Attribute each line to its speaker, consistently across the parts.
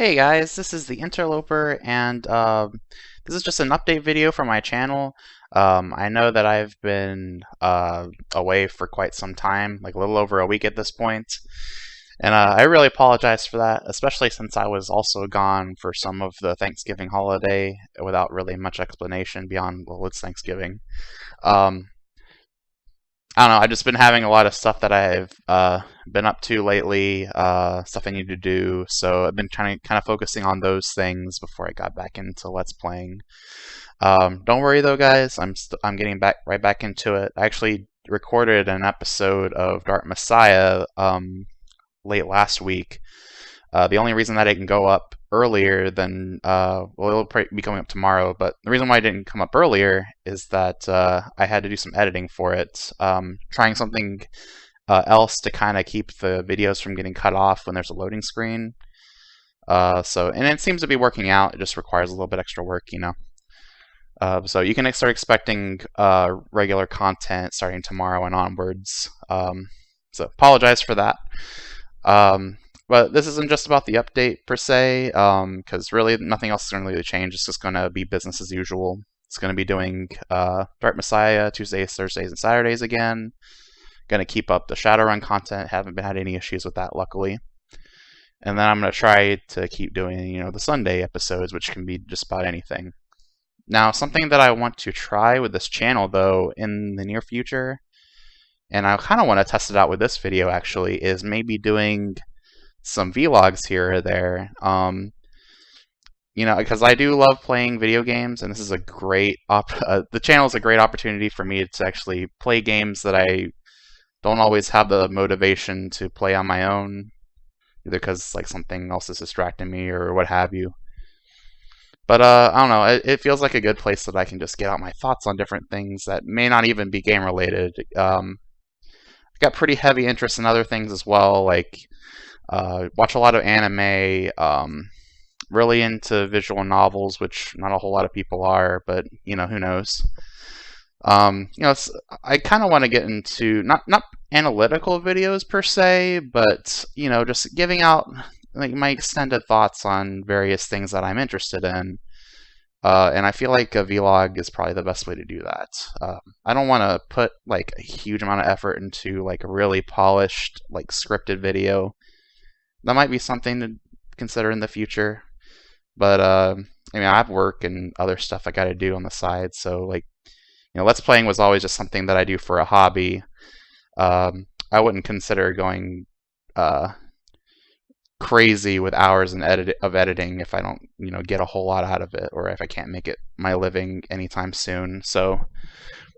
Speaker 1: Hey guys, this is TheInterloper, and this is just an update video for my channel. I know that I've been away for quite some time, like a little over a week at this point, and I really apologize for that, especially since I was also gone for some of the Thanksgiving holiday without really much explanation beyond, well, it's Thanksgiving. Um, I don't know, I've just been having a lot of stuff that I've been up to lately, stuff I need to do, so I've been trying to kind of focusing on those things before I got back into Let's Playing. Don't worry though, guys, I'm getting right back into it. I actually recorded an episode of Dark Messiah late last week. The only reason that it can go up earlier than, well, it'll probably be coming up tomorrow, but the reason why it didn't come up earlier is that I had to do some editing for it. Trying something else to kind of keep the videos from getting cut off when there's a loading screen. And it seems to be working out. It just requires a little bit extra work, you know. So you can start expecting regular content starting tomorrow and onwards. So apologize for that. But this isn't just about the update per se, because really nothing else is going to really change. It's just going to be business as usual. It's going to be doing Dark Messiah Tuesdays, Thursdays, and Saturdays again. Going to keep up the Shadowrun content. Haven't had any issues with that, luckily. And then I'm going to try to keep doing, the Sunday episodes, which can be just about anything. Now, something that I want to try with this channel, though, in the near future, and I kind of want to test it out with this video, actually, is maybe doing some vlogs here or there, because I do love playing video games, and this is a great the channel is a great opportunity for me to actually play games that I don't always have the motivation to play on my own, either because like something else is distracting me or what have you. But I don't know, it feels like a good place that I can just get out my thoughts on different things that may not even be game related. I've got pretty heavy interest in other things as well, like watch a lot of anime, really into visual novels, which not a whole lot of people are, but who knows. I kind of want to get into not analytical videos per se, but just giving out like my extended thoughts on various things that I'm interested in. And I feel like a vlog is probably the best way to do that. I don't want to put like a huge amount of effort into like a really polished, like scripted video. That might be something to consider in the future, but I have work and other stuff I got to do on the side, so like, Let's Playing was always just something that I do for a hobby. I wouldn't consider going crazy with hours of editing if I don't, get a whole lot out of it, or if I can't make it my living anytime soon. So,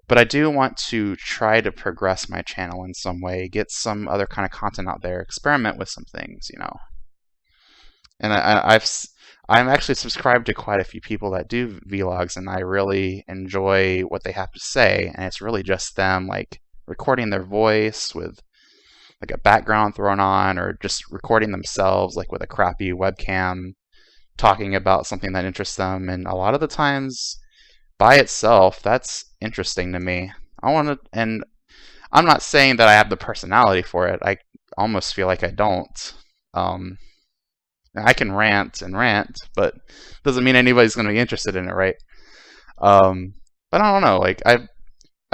Speaker 1: but I do want to try to progress my channel in some way, get some other kind of content out there, experiment with some things, And I'm actually subscribed to quite a few people that do vlogs, and I really enjoy what they have to say, and it's really just them like recording their voice with like a background thrown on, or just recording themselves like with a crappy webcam talking about something that interests them, and a lot of the times by itself that's interesting to me. And I'm not saying that I have the personality for it. I almost feel like I don't. I can rant and rant, but doesn't mean anybody's going to be interested in it, right? But I don't know. Like I'd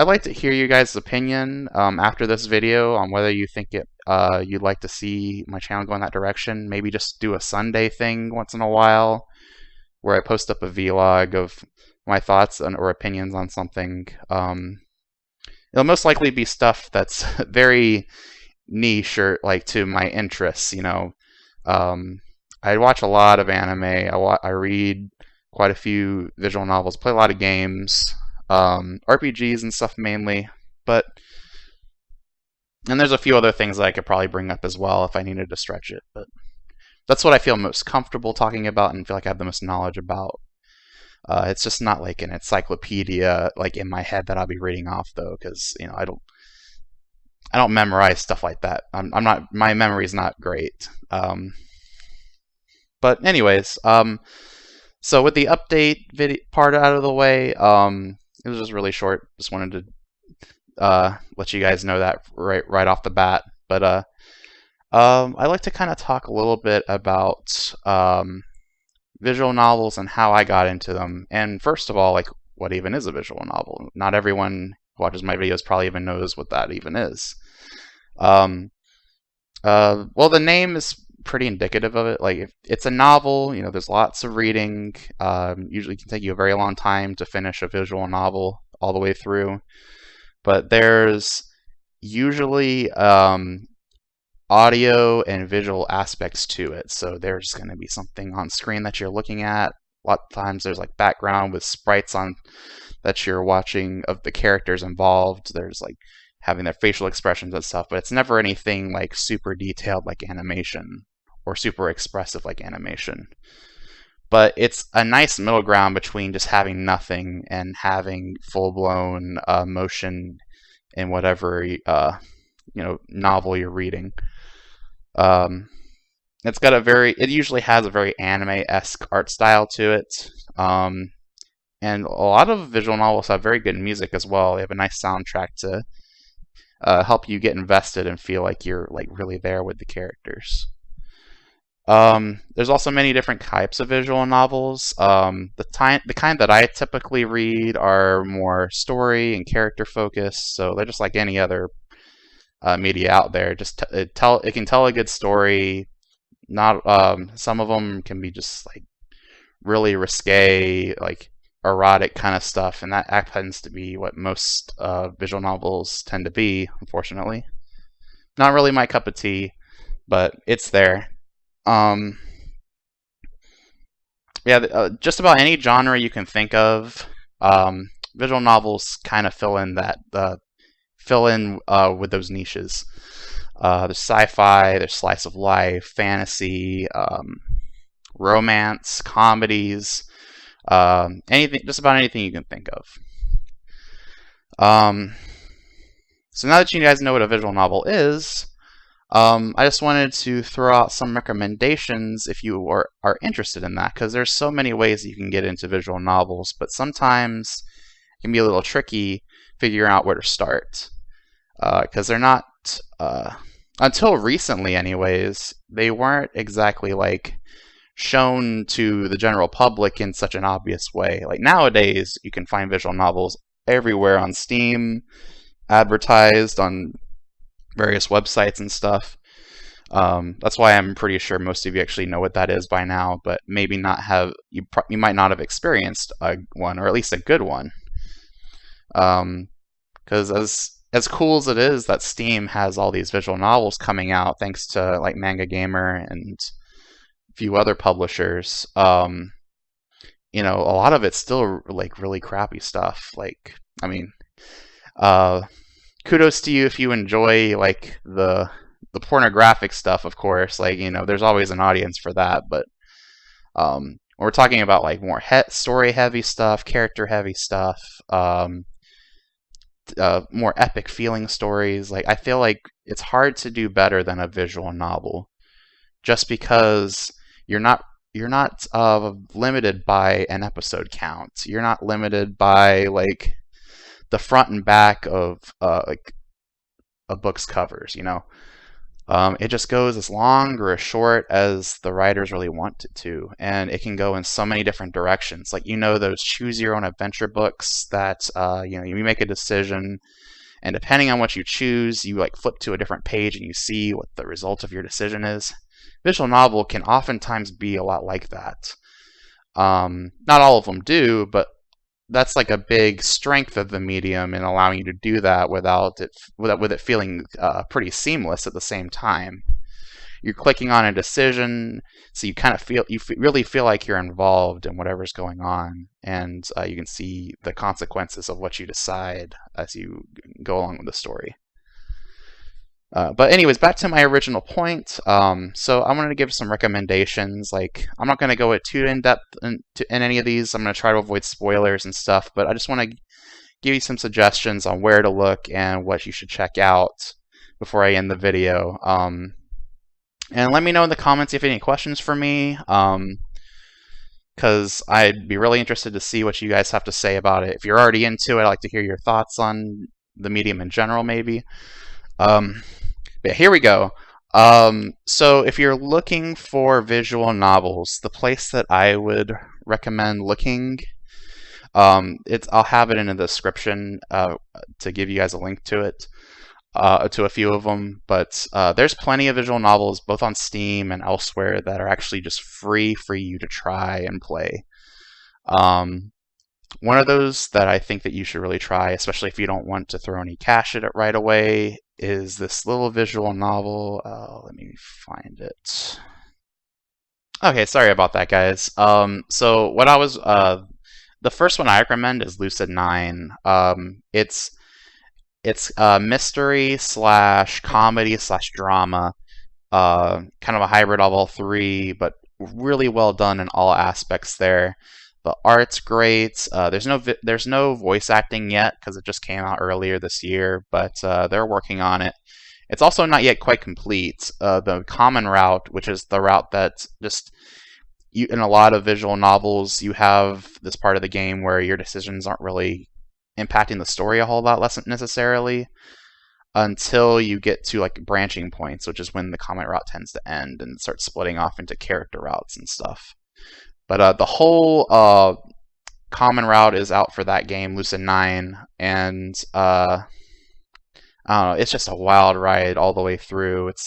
Speaker 1: like to hear you guys' opinion after this video on whether you think you'd like to see my channel go in that direction. Maybe just do a Sunday thing once in a while, where I post up a vlog of my thoughts or opinions on something. It'll most likely be stuff that's very niche or like to my interests. I watch a lot of anime. I read quite a few visual novels, play a lot of games, RPGs and stuff mainly. And there's a few other things that I could probably bring up as well if I needed to stretch it. But that's what I feel most comfortable talking about and feel like I have the most knowledge about. It's just not like an encyclopedia like in my head that I'll be reading off though, because I don't memorize stuff like that. My memory's not great. But anyways, so with the update video part out of the way, it was just really short. Just wanted to let you guys know that right off the bat. But I'd like to kind of talk a little bit about visual novels and how I got into them. And first of all, like, what even is a visual novel? Not everyone who watches my videos probably even knows what that even is. Well, the name is pretty indicative of it. Like, if it's a novel, you know, there's lots of reading. Usually can take you a very long time to finish a visual novel all the way through. But there's usually audio and visual aspects to it. So there's going to be something on screen that you're looking at. A lot of times there's like background with sprites on that you're watching of the characters involved. There's like having their facial expressions and stuff, but it's never anything like super detailed like animation or super expressive like animation. But it's a nice middle ground between just having nothing and having full-blown motion in whatever novel you're reading. It's got it usually has a very anime-esque art style to it. And a lot of visual novels have very good music as well. They have a nice soundtrack to help you get invested and feel like you're like really there with the characters. There's also many different types of visual novels. The kind that I typically read are more story and character focused, so they're just like any other media out there. Just it can tell a good story. Not some of them can be just like really risque, like erotic kind of stuff, and that tends to be what most visual novels tend to be, unfortunately. Not really my cup of tea, but it's there. Just about any genre you can think of, visual novels kind of fill in with those niches. There's sci-fi, there's slice of life, fantasy, romance, comedies, anything, just about anything you can think of. So now that you guys know what a visual novel is, I just wanted to throw out some recommendations if you are interested in that, because there's so many ways you can get into visual novels, but sometimes it can be a little tricky figuring out where to start, because they're not, until recently anyways, they weren't exactly like shown to the general public in such an obvious way. Like nowadays, you can find visual novels everywhere on Steam, advertised on various websites and stuff. That's why I'm pretty sure most of you actually know what that is by now, but maybe not have, you might not have experienced one, or at least a good one. Because as cool as it is that Steam has all these visual novels coming out, thanks to like Manga Gamer and a few other publishers, you know, a lot of it's still like really crappy stuff. Like, I mean, kudos to you if you enjoy like the pornographic stuff, of course. Like, you know, there's always an audience for that, but when we're talking about like more story heavy stuff, character heavy stuff, more epic feeling stories, like I feel like it's hard to do better than a visual novel, just because you're not limited by an episode count. You're not limited by like the front and back of like a book's covers, you know. It just goes as long or as short as the writers really want it to, and it can go in so many different directions. Like, you know, those choose your own adventure books that you know, you make a decision, and depending on what you choose, you like flip to a different page and you see what the result of your decision is. Visual novel can oftentimes be a lot like that. Not all of them do, but that's like a big strength of the medium in allowing you to do that with it feeling pretty seamless at the same time. You're clicking on a decision, so you kind of really feel like you're involved in whatever's going on, and you can see the consequences of what you decide as you go along with the story. But anyways, back to my original point. So I wanted to give some recommendations. Like, I'm not going to go too in-depth in any of these. I'm going to try to avoid spoilers and stuff, but I just want to give you some suggestions on where to look and what you should check out before I end the video. And let me know in the comments if you have any questions for me, because I'd be really interested to see what you guys have to say about it. If you're already into it, I'd like to hear your thoughts on the medium in general, maybe. But here we go. So if you're looking for visual novels, the place that I would recommend looking, I'll have it in the description to give you guys a link to it, to a few of them. But there's plenty of visual novels, both on Steam and elsewhere, that are actually just free for you to try and play. One of those that I think that you should really try, especially if you don't want to throw any cash at it right away, is this little visual novel. Let me find it. Okay, sorry about that, guys. So what I was the first one I recommend is Lucid 9. It's mystery slash comedy slash drama, kind of a hybrid of all three, but really well done in all aspects there. The art's great. There's no voice acting yet because it just came out earlier this year, but they're working on it. It's also not yet quite complete. The common route, which is the route that just in a lot of visual novels, you have this part of the game where your decisions aren't really impacting the story a whole lot less necessarily until you get to like branching points, which is when the common route tends to end and start splitting off into character routes and stuff. But the whole common route is out for that game, Lucid 9, and I don't know, it's just a wild ride all the way through. It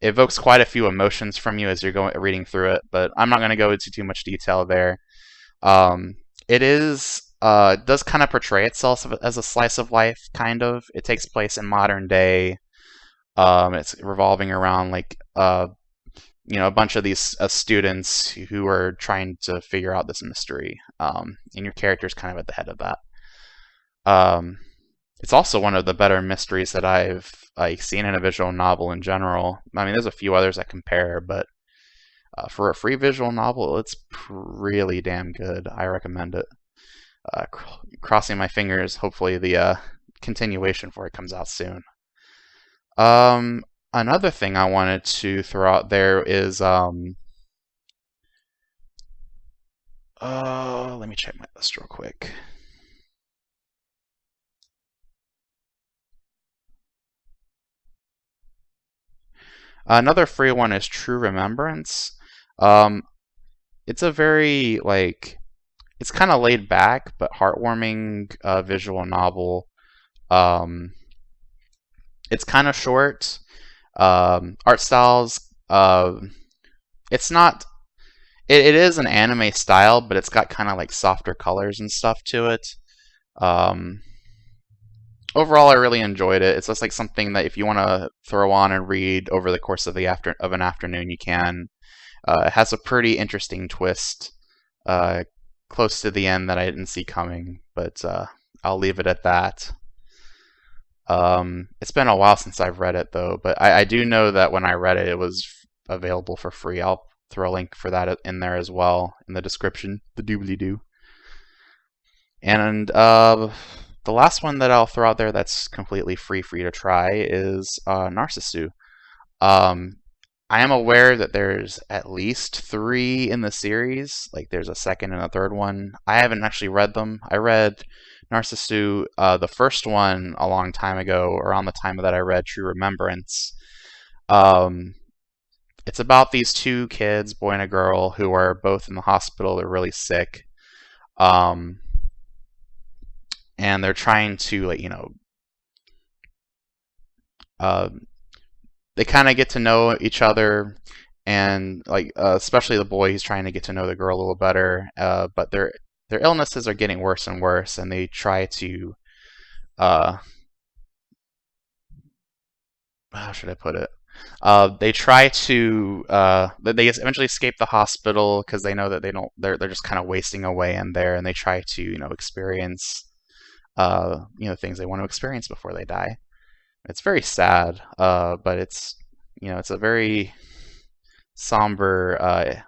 Speaker 1: evokes quite a few emotions from you as you're reading through it, but I'm not going to go into too much detail there. It does kind of portray itself as a slice of life, kind of. It takes place in modern day. It's revolving around like a bunch of these students who are trying to figure out this mystery, and your character's kind of at the head of that. It's also one of the better mysteries that I've seen in a visual novel in general. I mean, there's a few others that compare, but for a free visual novel, it's really damn good. I recommend it. Crossing my fingers, hopefully the continuation for it comes out soon. Another thing I wanted to throw out there is let me check my list real quick. Another free one is True Remembrance. It's a very it's kind of laid back but heartwarming visual novel. It's kind of short. Art styles, it's not. It is an anime style, but it's got kind of like softer colors and stuff to it. Overall, I really enjoyed it. It's just like something that if you want to throw on and read over the course of an afternoon, you can. It has a pretty interesting twist close to the end that I didn't see coming, but I'll leave it at that. It's been a while since I've read it though, but I do know that when I read it, it was available for free. I'll throw a link for that in there as well in the description. The doobly-doo. And the last one that I'll throw out there that's completely free for you to try is Narcissu. I am aware that there's at least 3 in the series. Like there's a second and a third one. I haven't actually read them. I read Narcissu, the first one, a long time ago, around the time that I read True Remembrance. It's about these 2 kids, boy and a girl, who are both in the hospital. They're really sick. And they're trying to, they kind of get to know each other, and especially the boy, he's trying to get to know the girl a little better. But their illnesses are getting worse and worse, and they try to, how should I put it? They try to, they eventually escape the hospital because they know that they're just kind of wasting away in there, and they try to, experience, things they want to experience before they die. It's very sad, but it's a very somber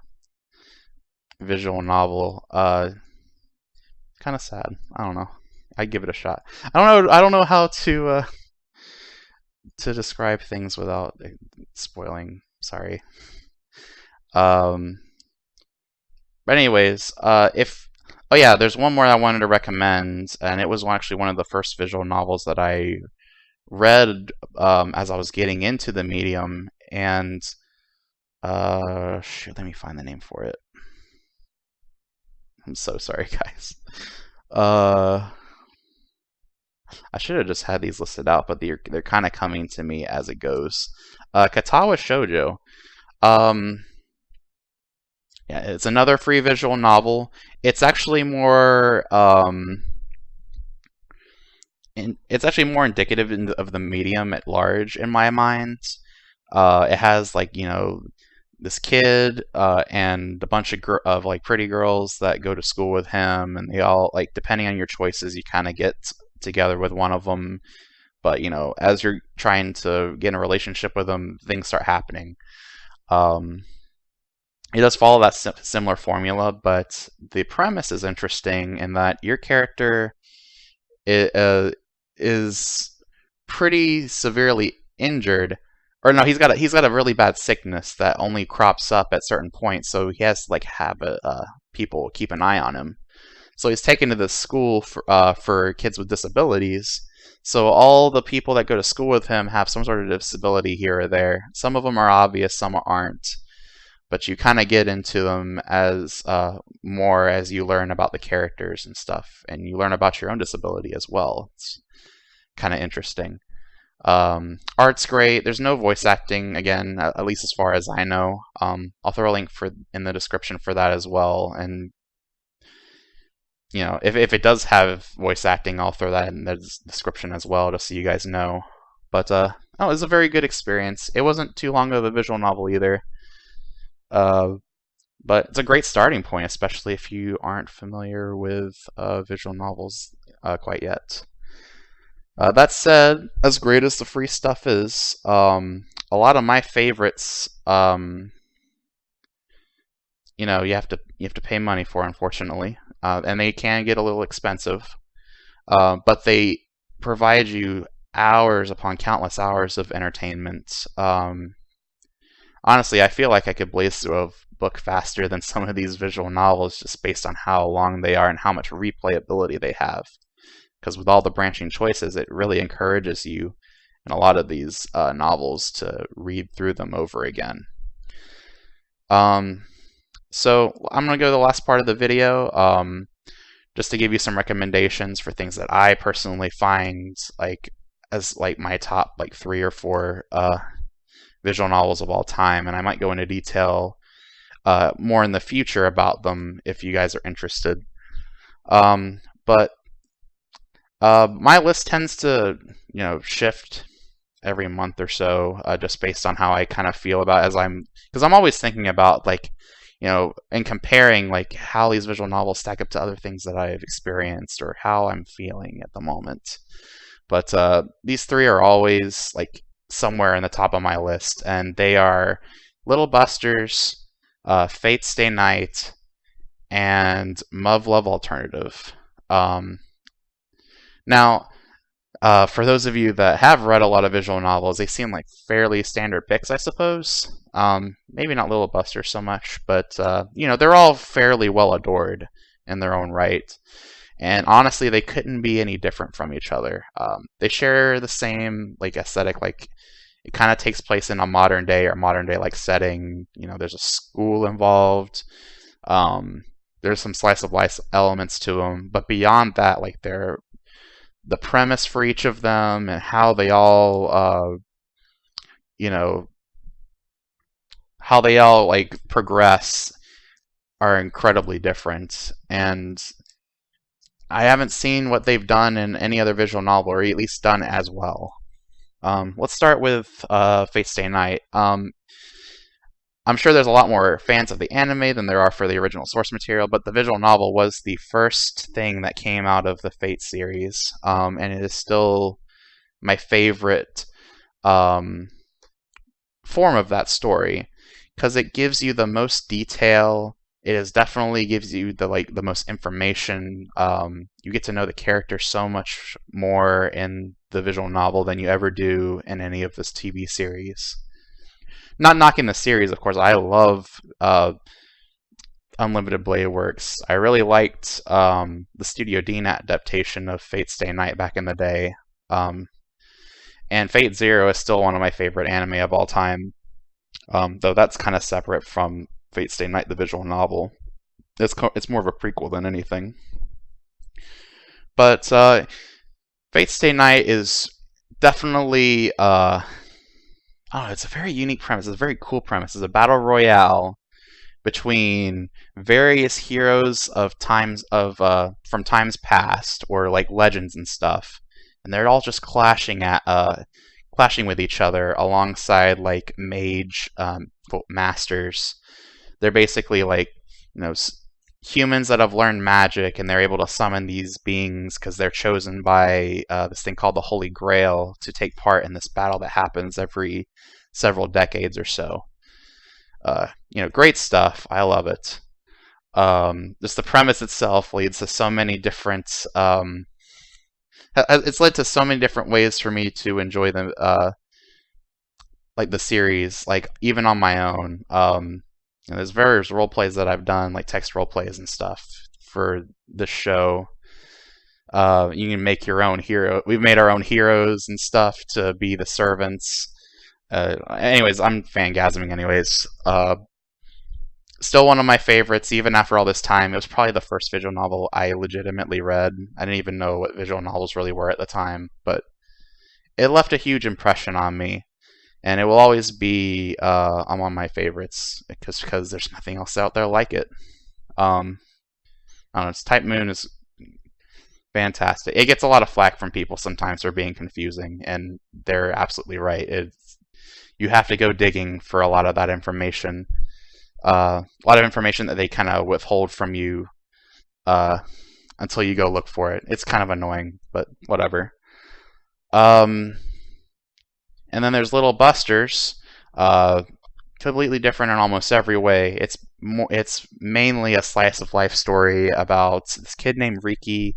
Speaker 1: visual novel. Kind of sad. I don't know. I'd give it a shot. I don't know how to describe things without spoiling. Sorry. But anyways, oh yeah, there's one more I wanted to recommend, and it was actually one of the first visual novels that I read as I was getting into the medium, and shoot, let me find the name for it. I'm so sorry, guys. I should have just had these listed out, but they're kind of coming to me as it goes. Katawa Shoujo. Yeah, it's another free visual novel. It's actually more it's actually more indicative of the medium at large in my mind. It has like, you know, this kid and a bunch of like pretty girls that go to school with him, and they all, like, depending on your choices, you kind of get together with one of them. But you know, as you're trying to get in a relationship with them, things start happening. It does follow that similar formula, but the premise is interesting in that your character is pretty severely injured, or no, he's got a really bad sickness that only crops up at certain points, so he has to like have people keep an eye on him. So he's taken to this school for kids with disabilities. So all the people that go to school with him have some sort of disability here or there. Some of them are obvious, some aren't. But you kind of get into them as more as you learn about the characters and stuff, and you learn about your own disability as well. It's kind of interesting. Art's great. There's no voice acting, again, at least as far as I know. I'll throw a link in the description for that as well. And you know, if it does have voice acting, I'll throw that in the description as well, just so you guys know. But oh, it was a very good experience. It wasn't too long of a visual novel either. But it's a great starting point, especially if you aren't familiar with visual novels quite yet. That said, as great as the free stuff is, a lot of my favorites, you know, you have to pay money for, unfortunately, and they can get a little expensive. But they provide you hours upon countless hours of entertainment. Honestly, I feel like I could blaze through a book faster than some of these visual novels just based on how long they are and how much replayability they have. Because with all the branching choices, it really encourages you in a lot of these novels to read through them over again. So I'm going to go to the last part of the video just to give you some recommendations for things that I personally find like as like my top like 3 or 4 visual novels of all time, and I might go into detail more in the future about them if you guys are interested. But my list tends to, you know, shift every month or so, just based on how I kind of feel about it, because I'm always thinking about, like, you know, and comparing like how these visual novels stack up to other things that I've experienced or how I'm feeling at the moment. But these 3 are always like somewhere in the top of my list, and they are Little Busters, Fate Stay Night, and Muv Luv Alternative. Now, for those of you that have read a lot of visual novels, they seem like fairly standard picks, I suppose. Maybe not Little Busters so much, but you know, they're all fairly well adored in their own right. And honestly, they couldn't be any different from each other. They share the same like aesthetic, like it kind of takes place in a modern day like setting. You know, there's a school involved. There's some slice of life elements to them, but beyond that, like the premise for each of them and how they all, you know, how they all like progress are incredibly different. And I haven't seen what they've done in any other visual novel, or at least done as well. Let's start with Fate Stay Night. I'm sure there's a lot more fans of the anime than there are for the original source material, but the visual novel was the first thing that came out of the Fate series, and it is still my favorite form of that story, because it gives you the most detail. It definitely gives you the most information. You get to know the character so much more in the visual novel than you ever do in any of this TV series. Not knocking the series, of course. I love Unlimited Blade Works. I really liked the Studio Dean adaptation of Fate Stay Night back in the day. And Fate Zero is still one of my favorite anime of all time, though that's kind of separate from Fate Stay Night, the visual novel. It's more of a prequel than anything. But Fate Stay Night is definitely it's a very unique premise. It's a very cool premise. It's a battle royale between various heroes of times of from times past, or like legends and stuff, and they're all just clashing with each other alongside like mage masters. They're basically like, you know, humans that have learned magic, and they're able to summon these beings because they're chosen by this thing called the Holy Grail to take part in this battle that happens every several decades or so. Great stuff. I love it. Just the premise itself leads to so many different. It's led to so many different ways for me to enjoy the series, like even on my own. There's various role plays that I've done, like text role plays and stuff for the show. You can make your own hero. We've made our own heroes and stuff to be the servants. Anyways, I'm fangasming. Anyways, still one of my favorites, even after all this time. It was probably the first visual novel I legitimately read. I didn't even know what visual novels really were at the time, but it left a huge impression on me, and it will always be among my favorites because there's nothing else out there like it. I don't know. Type Moon is fantastic. It gets a lot of flack from people sometimes for being confusing, and they're absolutely right. You have to go digging for a lot of that information. A lot of information that they kind of withhold from you until you go look for it. It's kind of annoying, but whatever. And then there's Little Busters, completely different in almost every way. It's mainly a slice of life story about this kid named Riki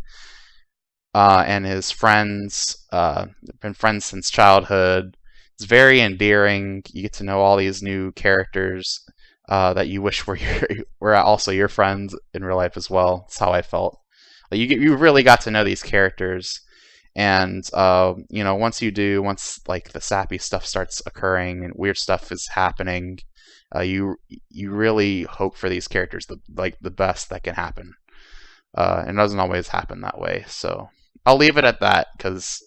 Speaker 1: and his friends. They've been friends since childhood. It's very endearing. You get to know all these new characters that you wish were also your friends in real life as well. That's how I felt. Like you really got to know these characters, and once like the sappy stuff starts occurring and weird stuff is happening, you really hope for these characters the best that can happen. And it doesn't always happen that way. So I'll leave it at that because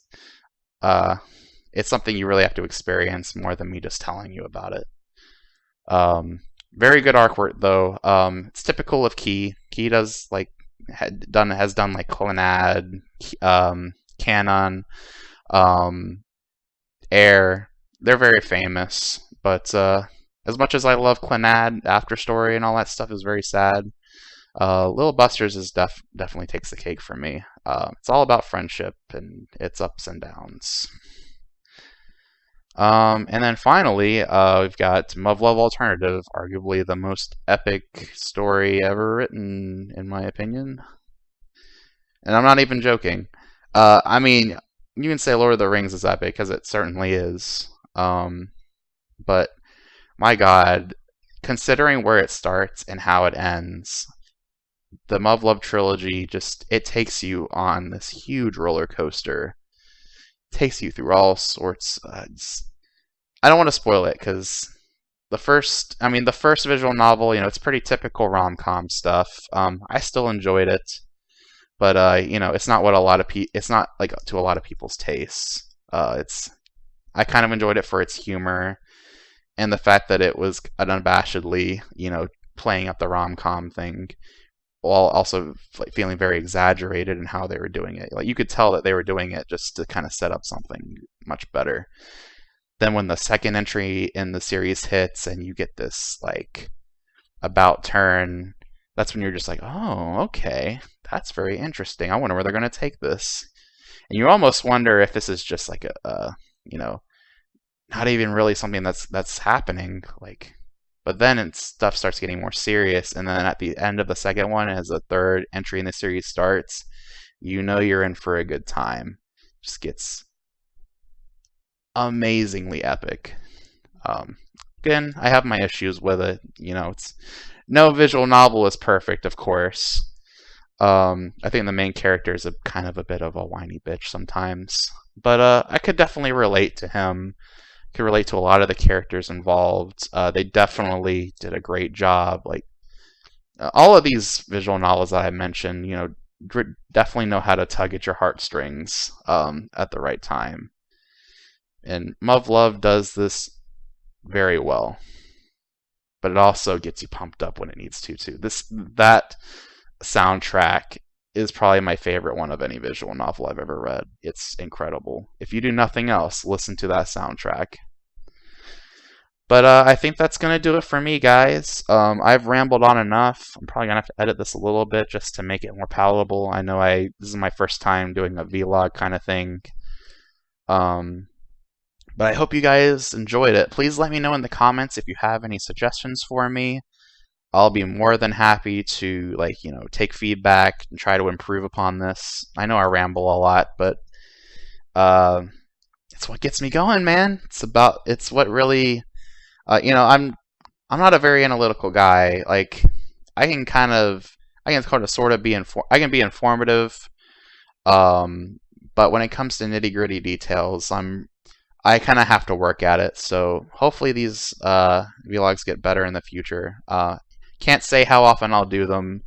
Speaker 1: it's something you really have to experience more than me just telling you about it. Very good artwork though. It's typical of Key. Key has done like Clannad, Canon, Air. They're very famous, but as much as I love Clannad, After Story, and all that stuff is very sad. Little Busters definitely takes the cake for me. It's all about friendship and its ups and downs. And then finally, we've got Muv Luv Alternative, arguably the most epic story ever written, in my opinion. And I'm not even joking. I mean, you can say Lord of the Rings is epic, because it certainly is. But, my god, considering where it starts and how it ends, the Muv Luv trilogy it takes you on this huge roller coaster. Takes you through all sorts. I don't want to spoil it because the first visual novel, it's pretty typical rom-com stuff. I still enjoyed it, but it's not what it's not like to a lot of people's tastes. I kind of enjoyed it for its humor and the fact that it was unabashedly, playing up the rom-com thing, while also feeling very exaggerated in how they were doing it. Like you could tell that they were doing it just to kind of set up something much better. Then when the second entry in the series hits and you get this about turn, that's when you're just like, oh, okay, that's very interesting. I wonder where they're going to take this. And you almost wonder if this is just like not even really something that's happening. But then stuff starts getting more serious, and then at the end of the second one, as the third entry in the series starts, you're in for a good time. Just gets amazingly epic. Again, I have my issues with it. No visual novel is perfect, of course. I think the main character is kind of a bit of a whiny bitch sometimes. but I could definitely relate to him. Could relate to a lot of the characters involved. They definitely did a great job. Like all of these visual novels that I mentioned, definitely know how to tug at your heartstrings at the right time. And Muv Luv does this very well, but it also gets you pumped up when it needs to too. That soundtrack is probably my favorite one of any visual novel I've ever read. It's incredible. If you do nothing else, listen to that soundtrack. But I think that's going to do it for me, guys. I've rambled on enough. I'm probably going to have to edit this a little bit just to make it more palatable. I know this is my first time doing a vlog kind of thing. But I hope you guys enjoyed it. Please let me know in the comments if you have any suggestions for me. I'll be more than happy to take feedback and try to improve upon this. I know I ramble a lot, but it's what gets me going, man. It's what really I'm not a very analytical guy. Like I can sort of be informative, but when it comes to nitty-gritty details, I kind of have to work at it. So hopefully these vlogs get better in the future. Can't say how often I'll do them,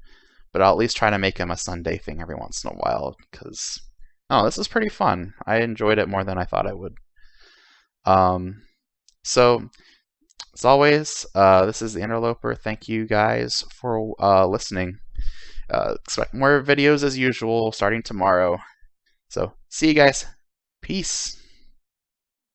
Speaker 1: but I'll at least try to make them a Sunday thing every once in a while, because this is pretty fun. I enjoyed it more than I thought I would. So as always, this is the Interloper. Thank you guys for listening. Expect more videos as usual starting tomorrow. So see you guys. Peace.